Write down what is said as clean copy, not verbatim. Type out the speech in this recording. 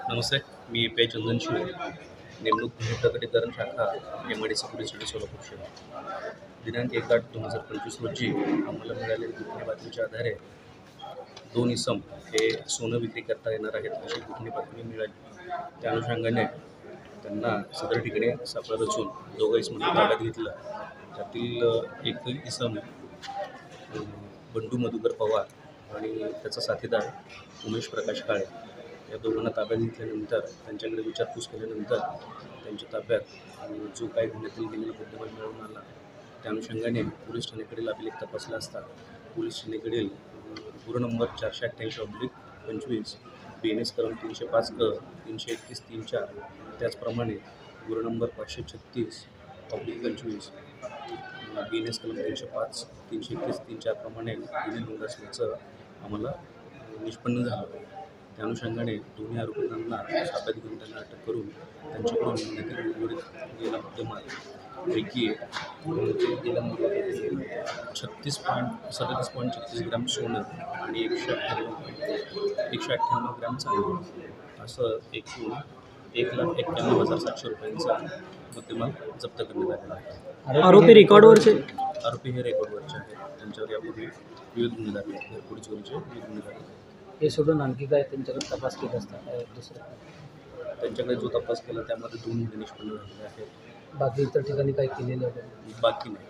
नमस्ते, मी पे चंदन शिव, नेमणूक प्रकटीकरण शाखा MIDC पोलीस स्टेशन सोलापूर शहर. दिनांक 1/8/2025 रोजी आम्हाला मिळालेल्या गुप्त बातमीच्या आधारे 2 इसम हे सोनं विक्री करता येणार आहेत अशी गुप्त बातमी मिळाली. त्या अनुषंगाने त्यांना सदर ठिकाणी सापळा रचून 2 इसमांना ताब्यात घेतलं. त्यातील एक इसम बंडू मधुकर पवार आणि त्याचा साथीदार उमेश प्रकाश काळे या दोघांना ताब्यात घेतल्यानंतर त्यांच्याकडे विचारपूस केल्यानंतर त्यांच्या ताब्यात जो काही गुन्ह्यातील गेलेला मुद्देमाल मिळून आला त्या अनुषंगाने पोलीस ठाण्याकडील अभिलेख तपासला असता पोलीस ठाण्याकडील गुन्हा नंबर 488/25 BNS कलम 305 331 34 त्याचप्रमाणे गुन्हा नंबर 536/25 BNS कलम 305 331 34 प्रमाणे गुन्हे नोंद असल्याचं आम्हाला निष्पन्न झालं. त्या अनुषंगाने दोन्ही आरोपींना ताब्यात घेऊन त्यांना अटक करून त्यांच्याकडून गुन्ह्यातील उर्वरित गेला मुद्देमाल पैकी गेला 37.36 ग्रॅम सोनं आणि 198 ग्रॅम चांदी असं एकूण 1,91,700 रुपयांचा मुद्देमाल जप्त करण्यात आलेला आहे. आरोपी रेकॉर्डवरचे हे रेकॉर्डवरचे आहेत. त्यांच्यावर यापूर्वी विविध गुन्हे दाखल आहेत. घरफोडी चोरीचे विविध गुन्हे दाखल आहेत. हे सोडून आणखी काय त्यांच्याकडे तपास केला असता दुसरं त्यांच्याकडे जो तपास केला त्यामध्ये 2 गुन्हे निष्पन्न झालेले आहेत. बाकी इतर ठिकाणी काय केलेलं वगैरे बाकी नाही.